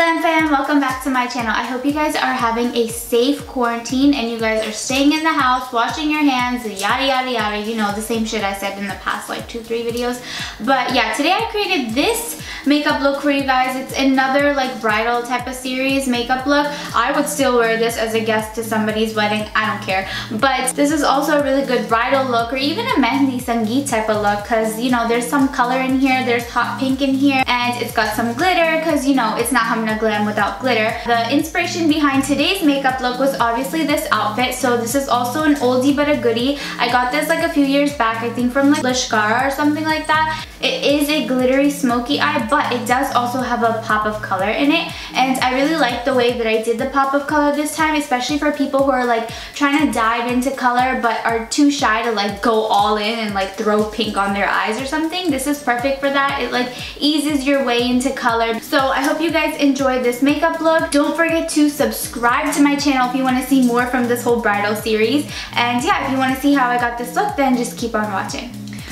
Glam fam, welcome back to my channel. I hope you guys are having a safe quarantine and you guys are staying in the house, washing your hands, yada yada yada. You know, the same shit I said in the past like 2-3 videos. But yeah, today I created this makeup look for you guys. It's another like bridal type of series makeup look. I would still wear this as a guest to somebody's wedding, I don't care. But this is also a really good bridal look, or even a mehndi sangeet type of look, because you know there's some color in here, there's hot pink in here, and it's got some glitter because you know it's not Humna Glam without glitter. The inspiration behind today's makeup look was obviously this outfit. So this is also an oldie but a goodie. I got this like a few years back, I think from like Lashkara or something like that. It is a glittery smoky eye, but it does also have a pop of color in it, and I really like the way that I did the pop of color this time, especially for people who are like trying to dive into color but are too shy to like go all in and like throw pink on their eyes or something. This is perfect for that. It like eases your way into color. So I hope you guys enjoyed this makeup look. Don't forget to subscribe to my channel if you want to see more from this whole bridal series, and yeah, if you want to see how I got this look, then just keep on watching.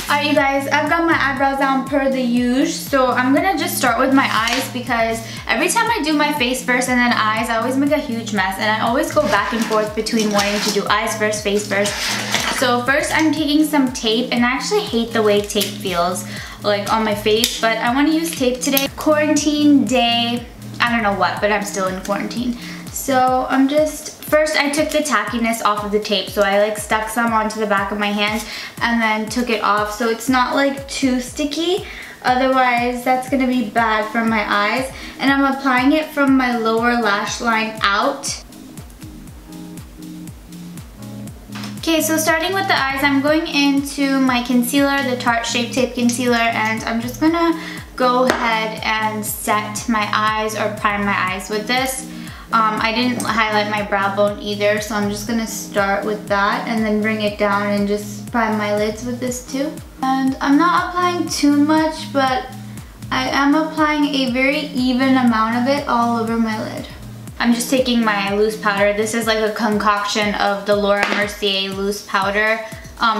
Alright you guys, I've got my eyebrows down per the usual, so I'm gonna just start with my eyes because every time I do my face first and then eyes, I always make a huge mess, and I always go back and forth between wanting to do eyes first, face first. So first I'm taking some tape, and I actually hate the way tape feels like on my face, but I want to use tape today. Quarantine day, I don't know what, but I'm still in quarantine. So I'm just, first I took the tackiness off of the tape, so I like stuck some onto the back of my hands and then took it off so it's not like too sticky, otherwise that's gonna be bad for my eyes. And I'm applying it from my lower lash line out. Okay, so starting with the eyes, I'm going into my concealer, the Tarte Shape Tape Concealer, and I'm just gonna go ahead and set my eyes or prime my eyes with this. I didn't highlight my brow bone either, so I'm just gonna start with that and then bring it down and just prime my lids with this too. And I'm not applying too much, but I am applying a very even amount of it all over my lid. I'm just taking my loose powder. This is like a concoction of the Laura Mercier loose powder,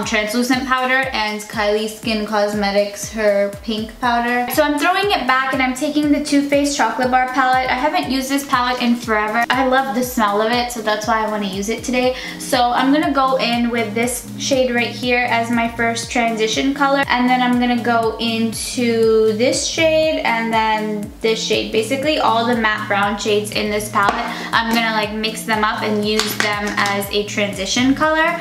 translucent powder, and Kylie Skin Cosmetics, her pink powder. So I'm throwing it back and I'm taking the Too Faced Chocolate Bar palette. I haven't used this palette in forever. I love the smell of it, so that's why I want to use it today. So I'm gonna go in with this shade right here as my first transition color, and then I'm gonna go into this shade and then this shade. Basically all the matte brown shades in this palette, I'm gonna like mix them up and use them as a transition color.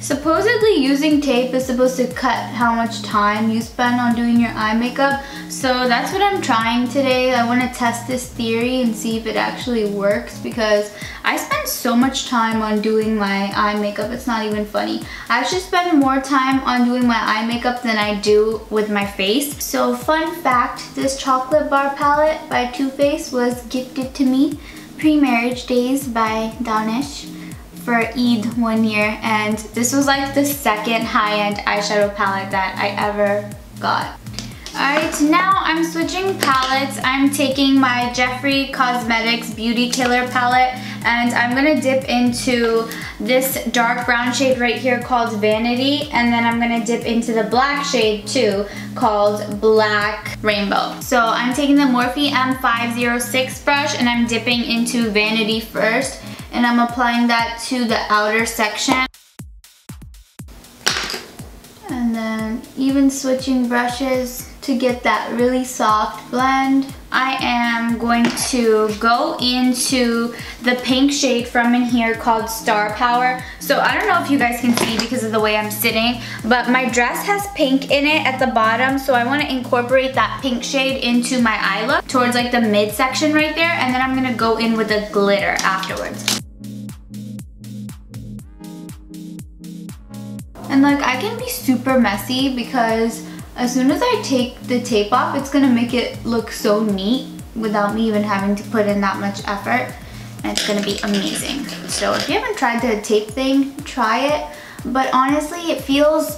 Supposedly using tape is supposed to cut how much time you spend on doing your eye makeup, so that's what I'm trying today. I want to test this theory and see if it actually works, because I spend so much time on doing my eye makeup, it's not even funny. I actually spend more time on doing my eye makeup than I do with my face. So fun fact, this chocolate bar palette by Too Faced was gifted to me pre-marriage days by Danish for Eid one year, and this was like the second high-end eyeshadow palette that I ever got. Alright, now I'm switching palettes. I'm taking my Jeffree Cosmetics Beauty Killer palette, and I'm gonna dip into this dark brown shade right here called Vanity, and then I'm gonna dip into the black shade too called Black Rainbow. So I'm taking the Morphe M506 brush and I'm dipping into Vanity first, and I'm applying that to the outer section. And then even switching brushes to get that really soft blend. I am going to go into the pink shade from in here called Star Power. So I don't know if you guys can see because of the way I'm sitting, but my dress has pink in it at the bottom, so I want to incorporate that pink shade into my eye look towards like the midsection right there, and then I'm gonna go in with the glitter afterwards. And like I can be super messy because as soon as I take the tape off, it's gonna make it look so neat without me even having to put in that much effort, and it's gonna be amazing. So if you haven't tried the tape thing, try it. but honestly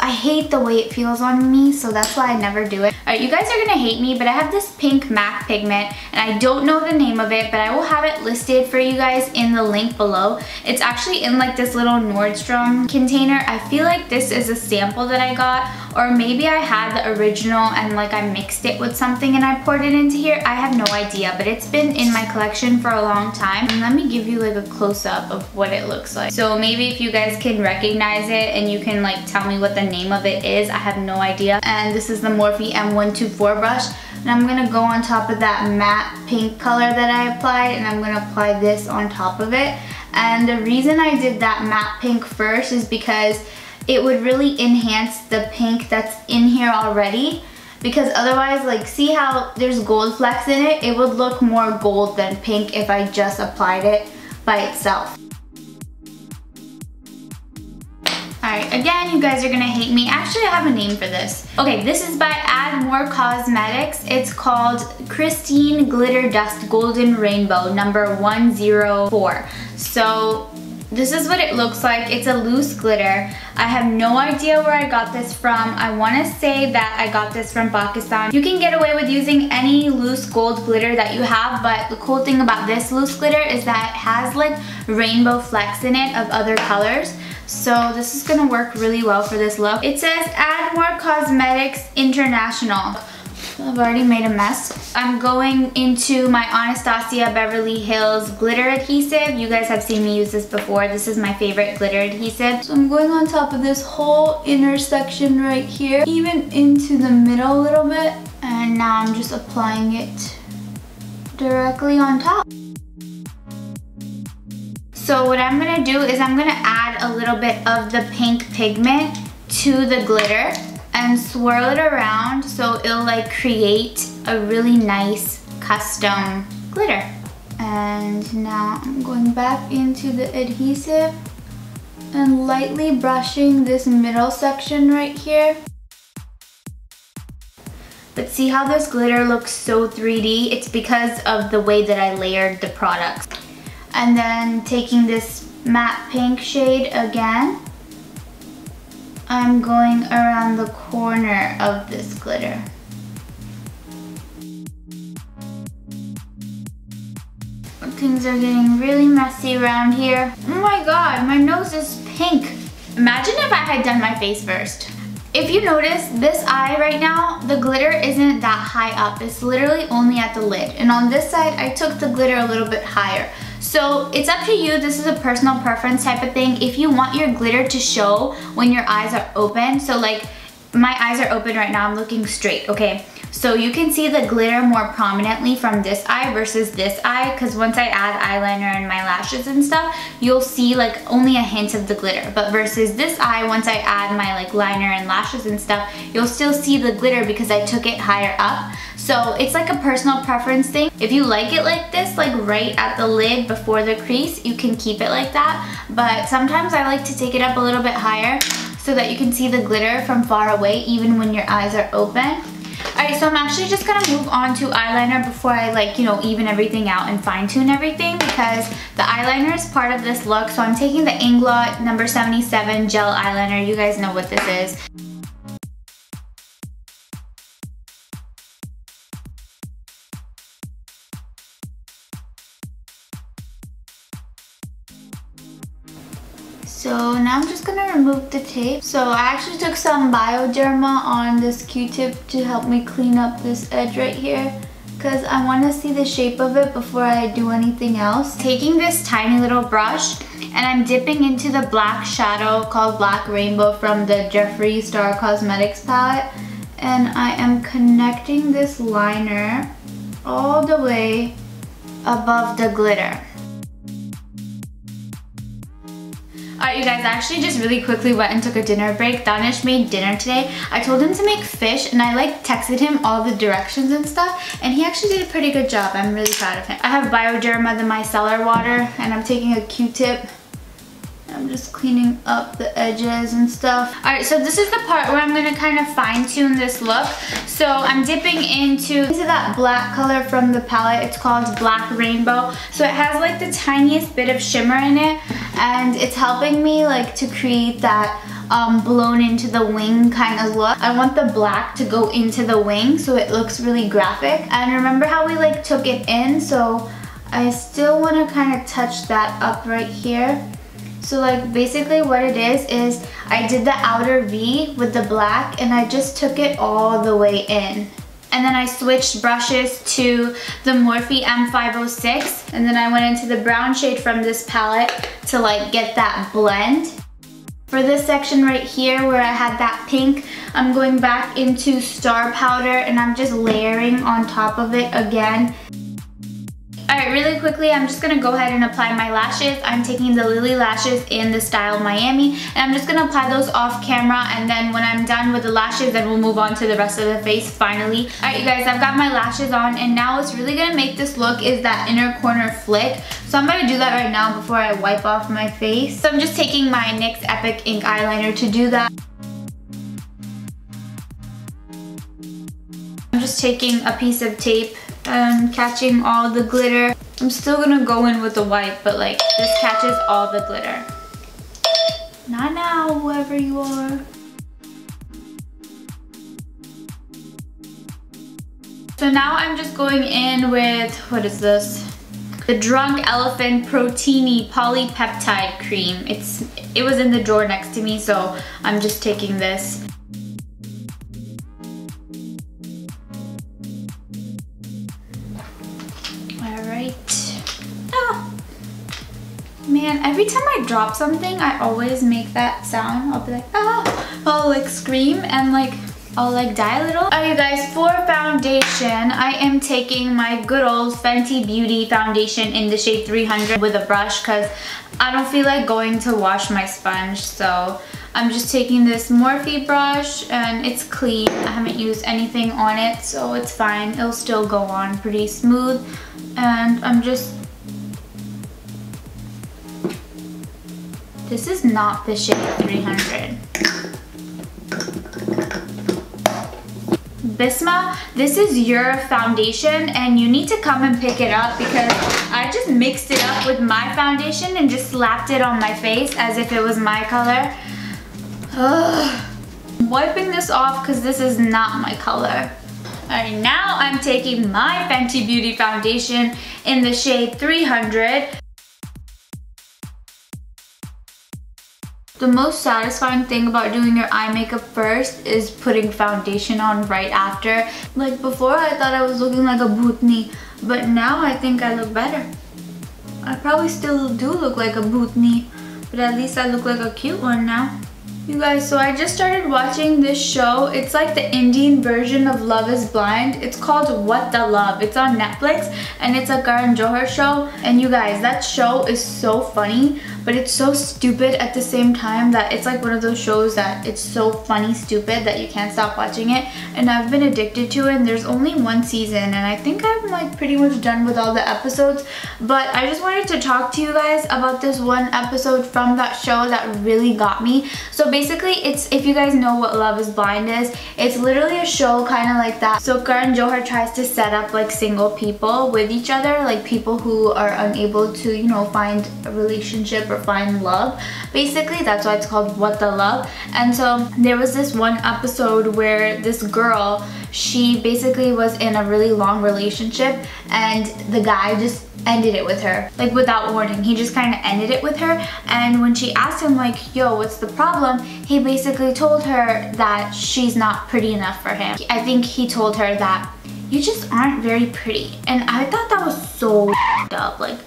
I hate the way it feels on me, so that's why I never do it. Alright, you guys are gonna hate me, but I have this pink MAC pigment and I don't know the name of it, but I will have it listed for you guys in the link below. It's actually in like this little Nordstrom container. I feel like this is a sample that I got, or maybe I had the original and like I mixed it with something and I poured it into here. I have no idea, but it's been in my collection for a long time. And let me give you like a close-up of what it looks like. So maybe if you guys can recognize it and you can like tell me what the name of it is. I have no idea. And this is the Morphe M124 brush. And I'm gonna go on top of that matte pink color that I applied, and I'm gonna apply this on top of it. And the reason I did that matte pink first is because it would really enhance the pink that's in here already, because otherwise, like, see how there's gold flecks in it? It would look more gold than pink if I just applied it by itself. Alright, again, you guys are gonna hate me. Actually, I have a name for this. Okay, this is by Add More Cosmetics. It's called Christine Glitter Dust Golden Rainbow number 104. So this is what it looks like. It's a loose glitter. I have no idea where I got this from. I want to say that I got this from Pakistan. You can get away with using any loose gold glitter that you have, but the cool thing about this loose glitter is that it has like rainbow flecks in it of other colors. So this is gonna work really well for this look. It says Add More Cosmetics International. I've already made a mess. I'm going into my Anastasia Beverly Hills glitter adhesive. You guys have seen me use this before. This is my favorite glitter adhesive. So I'm going on top of this whole intersection right here, even into the middle a little bit. And now I'm just applying it directly on top. So what I'm gonna do is I'm gonna add a little bit of the pink pigment to the glitter and swirl it around so it'll like create a really nice custom glitter. And now I'm going back into the adhesive and lightly brushing this middle section right here. But see how this glitter looks so 3D? It's because of the way that I layered the products. And then taking this matte pink shade again, I'm going around the corner of this glitter. Things are getting really messy around here. Oh my god, my nose is pink. Imagine if I had done my face first. If you notice, this eye right now, the glitter isn't that high up. It's literally only at the lid. And on this side, I took the glitter a little bit higher. So it's up to you. This is a personal preference type of thing. If you want your glitter to show when your eyes are open, so like my eyes are open right now, I'm looking straight, okay? So you can see the glitter more prominently from this eye versus this eye, because once I add eyeliner and my lashes and stuff, you'll see like only a hint of the glitter. But versus this eye, once I add my like liner and lashes and stuff, you'll still see the glitter because I took it higher up. So it's like a personal preference thing. If you like it like this, like right at the lid before the crease, you can keep it like that. But sometimes I like to take it up a little bit higher so that you can see the glitter from far away even when your eyes are open. Alright, so I'm actually just gonna move on to eyeliner before I like, you know, even everything out and fine tune everything, because the eyeliner is part of this look. So I'm taking the Int'l number 77 gel eyeliner. You guys know what this is. So now I'm just gonna remove the tape. So I actually took some Bioderma on this Q-tip to help me clean up this edge right here, because I want to see the shape of it before I do anything else. Taking this tiny little brush and I'm dipping into the black shadow called Black Rainbow from the Jeffree Star Cosmetics palette, and I am connecting this liner all the way above the glitter. Alright you guys, I actually just really quickly went and took a dinner break. Danish made dinner today. I told him to make fish and I like texted him all the directions and stuff, and he actually did a pretty good job. I'm really proud of him. I have Bioderma, the micellar water, and I'm taking a Q-tip. I'm just cleaning up the edges and stuff. Alright, so this is the part where I'm going to kind of fine tune this look. So I'm dipping into that black color from the palette. It's called Black Rainbow. So it has like the tiniest bit of shimmer in it, and it's helping me like to create that blown into the wing kind of look. I want the black to go into the wing so it looks really graphic. And remember how we like took it in? So I still want to kind of touch that up right here. So like basically what it is I did the outer V with the black and I just took it all the way in. And then I switched brushes to the Morphe M506, and then I went into the brown shade from this palette to like get that blend. For this section right here where I had that pink, I'm going back into Star Powder and I'm just layering on top of it again. Alright, really quickly, I'm just going to go ahead and apply my lashes. I'm taking the Lily lashes in the style Miami, and I'm just going to apply those off camera, and then when I'm done with the lashes, then we'll move on to the rest of the face finally. Alright you guys, I've got my lashes on, and now what's really going to make this look is that inner corner flick. So I'm going to do that right now before I wipe off my face. So I'm just taking my NYX Epic Ink Eyeliner to do that. I'm just taking a piece of tape and catching all the glitter. I'm still gonna go in with the white, but like this catches all the glitter. Not now, whoever you are. So now I'm just going in with, what is this? The Drunk Elephant Proteini Polypeptide Cream. It was in the drawer next to me, so I'm just taking this. Man, every time I drop something, I always make that sound. I'll be like, ah, I'll like scream and like, I'll like die a little. Alright you guys, for foundation, I am taking my good old Fenty Beauty foundation in the shade 300 with a brush because I don't feel like going to wash my sponge. So I'm just taking this Morphe brush and it's clean. I haven't used anything on it, so it's fine. It'll still go on pretty smooth. And I'm just... This is not the shade 300. Bisma, this is your foundation and you need to come and pick it up because I just mixed it up with my foundation and just slapped it on my face as if it was my color. Ugh. I'm wiping this off because this is not my color. Alright, now I'm taking my Fenty Beauty foundation in the shade 300. The most satisfying thing about doing your eye makeup first is putting foundation on right after. Like before I thought I was looking like a bhootni, but now I think I look better. I probably still do look like a bhootni, but at least I look like a cute one now. You guys, so I just started watching this show. It's like the Indian version of Love is Blind. It's called What the Love. It's on Netflix and it's a Karan Johar show. And you guys, that show is so funny, but it's so stupid at the same time that it's like one of those shows that it's so funny, stupid that you can't stop watching it. And I've been addicted to it, and there's only one season and I think I'm like pretty much done with all the episodes. But I just wanted to talk to you guys about this one episode from that show that really got me. So basically, it's, if you guys know what Love is Blind is, it's literally a show kind of like that. So Karan Johar tries to set up like single people with each other, like people who are unable to, you know, find a relationship or find love. Basically, that's why it's called What the Love. And so there was this one episode where this girl, she basically was in a really long relationship and the guy just ended it with her, like without warning. He just kind of ended it with her, and when she asked him like, yo, what's the problem, he basically told her that she's not pretty enough for him. I think he told her that you just aren't very pretty, and I thought that was so up. Like,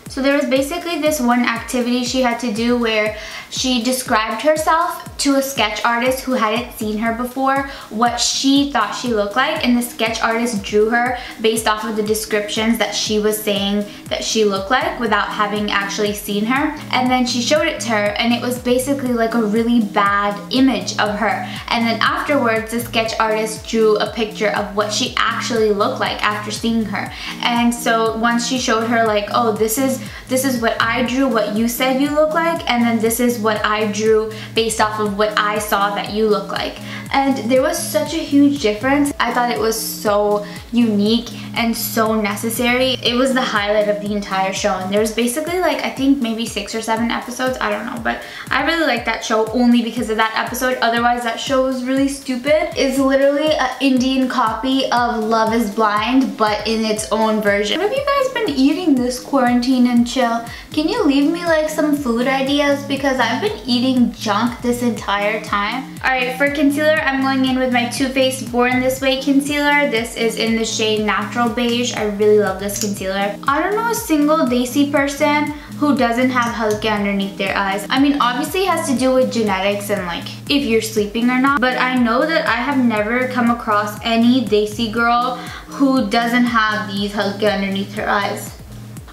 so there was basically this one activity she had to do where she described herself to a sketch artist who hadn't seen her before, what she thought she looked like, and the sketch artist drew her based off of the descriptions that she was saying that she looked like without having actually seen her. And then she showed it to her, and it was basically like a really bad image of her. And then afterwards, the sketch artist drew a picture of what she actually looked like after seeing her. And so once she showed her like, oh, this is what I drew, what you said you look like, and then this is what I drew based off of what I saw that you look like. and there was such a huge difference. I thought it was so unique and so necessary. It was the highlight of the entire show, and there's basically like I think maybe 6 or 7 episodes, I don't know, but I really like that show only because of that episode. Otherwise that show was really stupid. It's literally an Indian copy of Love is Blind but in its own version. What have you guys been eating this quarantine and chill? Can you leave me like some food ideas, because I've been eating junk this entire time. Alright, for concealer I'm going in with my Too Faced Born This Way concealer. This is in the shade Natural Beige. I really love this concealer. I don't know a single Desi person who doesn't have halka underneath their eyes. I mean, obviously it has to do with genetics and like if you're sleeping or not, but I know that I have never come across any Desi girl who doesn't have these halka underneath her eyes.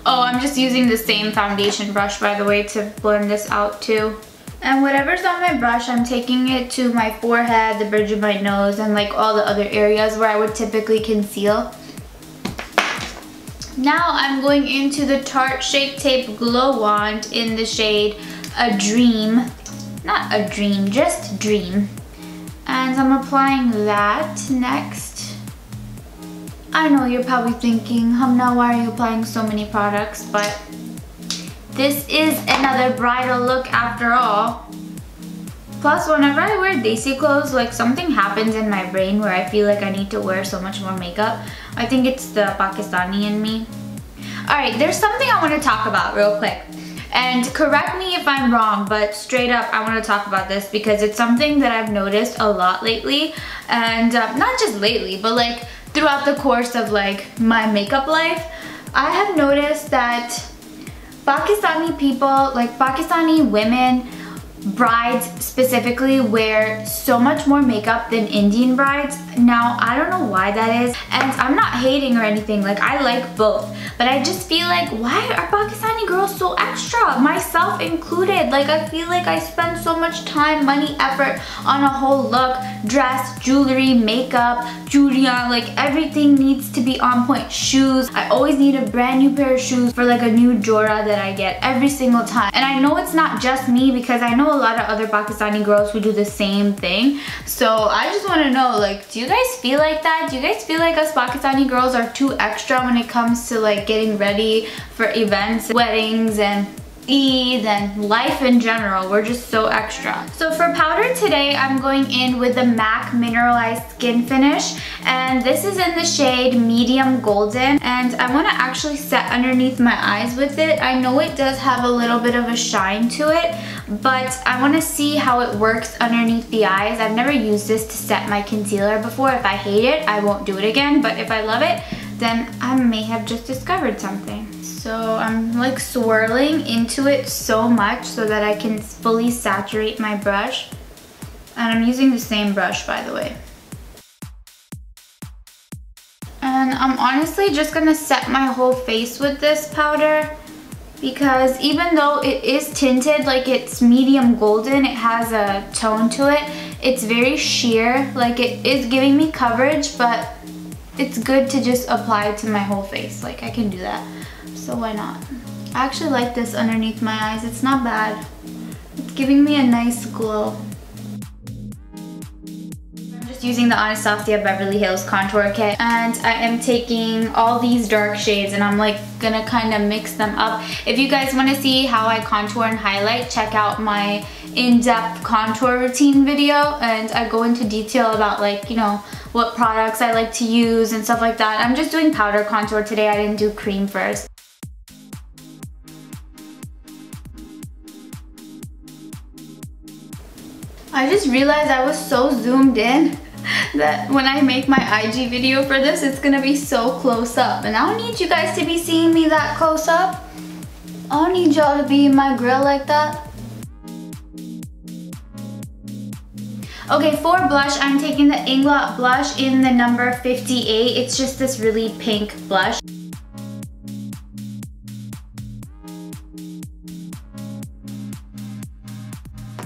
Oh, I'm just using the same foundation brush, by the way, to blend this out too. And whatever's on my brush, I'm taking it to my forehead, the bridge of my nose, and like all the other areas where I would typically conceal. Now I'm going into the Tarte Shape Tape Glow Wand in the shade A Dream. Not A Dream, just Dream. And I'm applying that next. I know you're probably thinking, Humna, why are you applying so many products? But this is another bridal look after all. Plus, whenever I wear Desi clothes, like something happens in my brain where I feel like I need to wear so much more makeup. I think it's the Pakistani in me. Alright, there's something I want to talk about real quick. And correct me if I'm wrong, but straight up I want to talk about this because it's something that I've noticed a lot lately. And not just lately, but like throughout the course of like my makeup life. I have noticed that Pakistani people, like Pakistani women, brides specifically, wear so much more makeup than Indian brides. Now, I don't know why that is, and I'm not hating or anything, like I like both, but I just feel like, why are Pakistani girls so extra? Myself included. Like, I feel like I spend so much time, money, effort on a whole look, dress, jewelry, makeup, juriyan, like everything needs to be on point. Shoes, I always need a brand new pair of shoes for like a new jora that I get every single time. And I know it's not just me, because I know a lot of other Pakistani girls who do the same thing. So I just want to know, like, do you guys feel like that? Do you guys feel like us Pakistani girls are too extra when it comes to like getting ready for events, weddings, and Eid and life in general? We're just so extra. So for powder today, I'm going in with the MAC Mineralized Skin Finish, and this is in the shade Medium Golden, and I want to actually set underneath my eyes with it. I know it does have a little bit of a shine to it, but I want to see how it works underneath the eyes. I've never used this to set my concealer before. If I hate it, I won't do it again, but if I love it, then I may have just discovered something. So I'm like swirling into it so much so that I can fully saturate my brush. And I'm using the same brush, by the way. And I'm honestly just gonna set my whole face with this powder, because even though it is tinted, like it's medium golden, it has a tone to it. It's very sheer, like it is giving me coverage, but it's good to just apply it to my whole face. Like I can do that. So why not? I actually like this underneath my eyes. It's not bad. It's giving me a nice glow. I'm just using the Anastasia Beverly Hills contour kit, and I am taking all these dark shades and I'm like gonna kind of mix them up. If you guys want to see how I contour and highlight, check out my in-depth contour routine video, and I go into detail about like, you know, what products I like to use and stuff like that. I'm just doing powder contour today. I didn't do cream first. I just realized I was so zoomed in that when I make my IG video for this, it's gonna be so close up. And I don't need you guys to be seeing me that close up. I don't need y'all to be in my grill like that. Okay, for blush, I'm taking the Int'l blush in the number 58. It's just this really pink blush.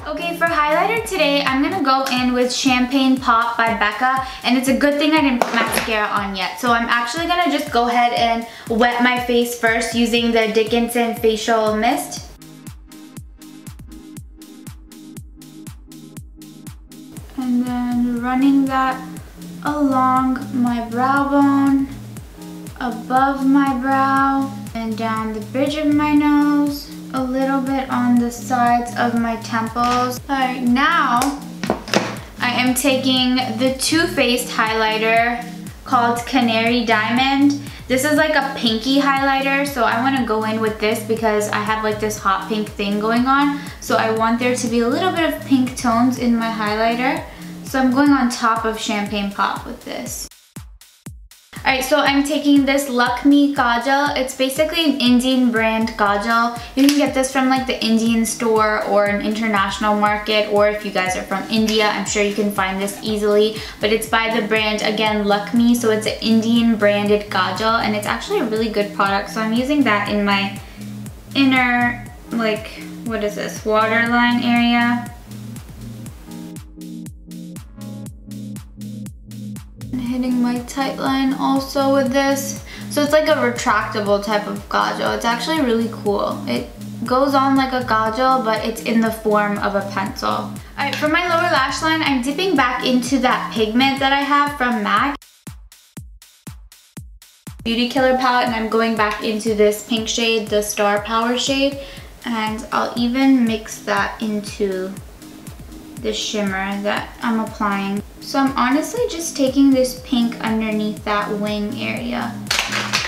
Okay, for highlighter today, I'm gonna go in with Champagne Pop by Becca, and it's a good thing I didn't put mascara on yet. So I'm actually gonna just go ahead and wet my face first using the Dickinson Facial Mist. And And then running that along my brow bone, above my brow, and down the bridge of my nose, a little bit on the sides of my temples. Alright, now I am taking the Too Faced highlighter called Canary Diamond. This is like a pinky highlighter, so I want to go in with this because I have like this hot pink thing going on. So I want there to be a little bit of pink tones in my highlighter. So I'm going on top of Champagne Pop with this. Alright, so I'm taking this Lakme Kajal. It's basically an Indian brand kajal. You can get this from like the Indian store or an international market, or if you guys are from India, I'm sure you can find this easily. But it's by the brand, again, Lakme, so it's an Indian branded kajal, and it's actually a really good product. So I'm using that in my inner, like, what is this, waterline area. Hitting my tight line also with this. So it's like a retractable type of kajal. It's actually really cool. It goes on like a kajal, but it's in the form of a pencil. Alright, for my lower lash line, I'm dipping back into that pigment that I have from MAC Beauty Killer palette, and I'm going back into this pink shade, the Star Power shade, and I'll even mix that into the shimmer that I'm applying. So I'm honestly just taking this pink underneath that wing area.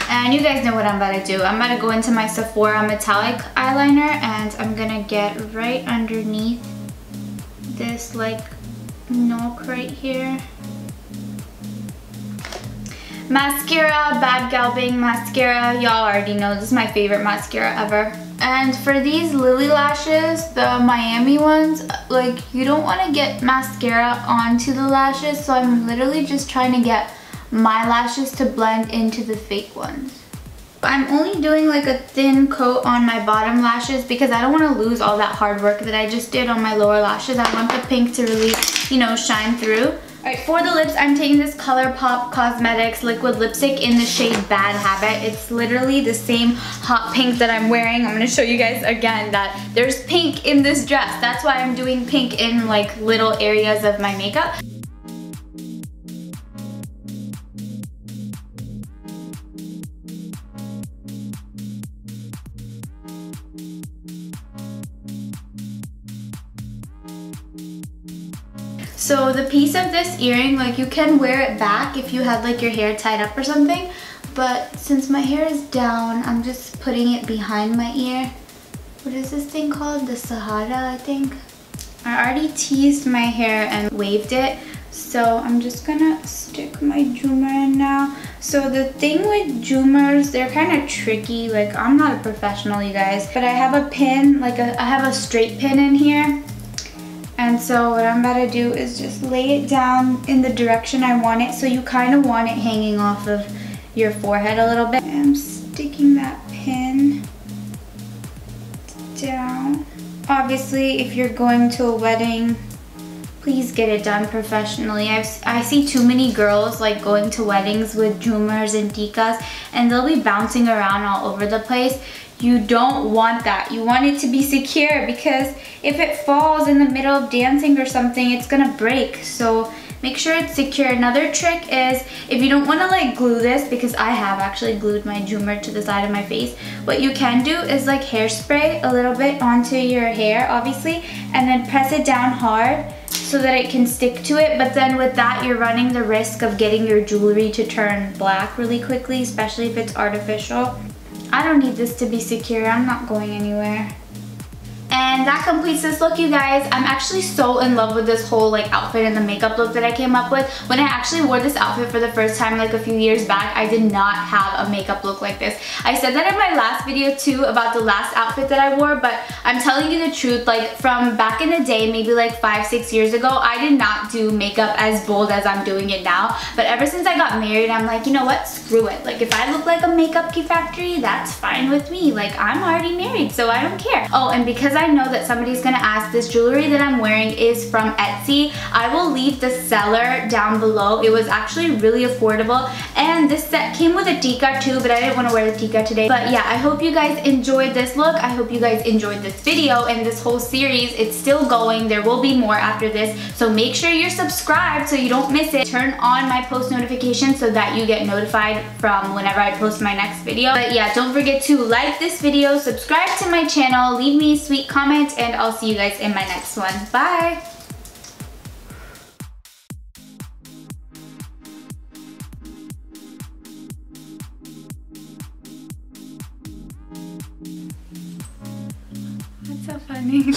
And you guys know what I'm about to do. I'm about to go into my Sephora metallic eyeliner, and I'm gonna get right underneath this like nook right here. Mascara, Bad Gal Bang mascara. Y'all already know this is my favorite mascara ever. And for these Lily lashes, the Miami ones, like, you don't want to get mascara onto the lashes, so I'm literally just trying to get my lashes to blend into the fake ones. I'm only doing like a thin coat on my bottom lashes because I don't want to lose all that hard work that I just did on my lower lashes. I want the pink to really, you know, shine through. Alright, for the lips, I'm taking this ColourPop Cosmetics liquid lipstick in the shade Bad Habit. It's literally the same hot pink that I'm wearing. I'm going to show you guys again that there's pink in this dress. That's why I'm doing pink in like little areas of my makeup. So the piece of this earring, like, you can wear it back if you had like your hair tied up or something, but since my hair is down, I'm just putting it behind my ear. What is this thing called? The Sahara, I think. I already teased my hair and waved it, so I'm just gonna stick my Joomer in now. So the thing with Joomers, they're kind of tricky. Like, I'm not a professional, you guys, but I have a pin, like I have a straight pin in here. And so what I'm about to do is just lay it down in the direction I want it. So you kind of want it hanging off of your forehead a little bit. I'm sticking that pin down. Obviously, if you're going to a wedding, please get it done professionally. I see too many girls like going to weddings with Joomers and tikas, and they'll be bouncing around all over the place. You don't want that. You want it to be secure, because if it falls in the middle of dancing or something, it's gonna break. So make sure it's secure. Another trick is, if you don't want to like glue this, because I have actually glued my Joomer to the side of my face, what you can do is like hairspray a little bit onto your hair, obviously, and then press it down hard so that it can stick to it. But then with that, you're running the risk of getting your jewelry to turn black really quickly, especially if it's artificial. I don't need this to be secure. I'm not going anywhere. And that completes this look, you guys. I'm actually so in love with this whole like outfit and the makeup look that I came up with. When I actually wore this outfit for the first time like a few years back, I did not have a makeup look like this. I said that in my last video too about the last outfit that I wore, but I'm telling you the truth, like from back in the day, maybe like 5-6 years ago, I did not do makeup as bold as I'm doing it now. But ever since I got married, I'm like, you know what, screw it. Like if I look like a makeup factory, that's fine with me. Like I'm already married, so I don't care. Oh, and because I know that somebody's gonna ask, this jewelry that I'm wearing is from Etsy. I will leave the seller down below. It was actually really affordable, And this set came with a tika too, but I didn't want to wear the tika today. But yeah, I hope you guys enjoyed this look. I hope you guys enjoyed this video and this whole series. It's still going. There will be more after this. So make sure you're subscribed so you don't miss it. Turn on my post notifications so that you get notified from whenever I post my next video. But yeah, don't forget to like this video, subscribe to my channel, leave me a sweet comment, and I'll see you guys in my next one. Bye! That's so funny.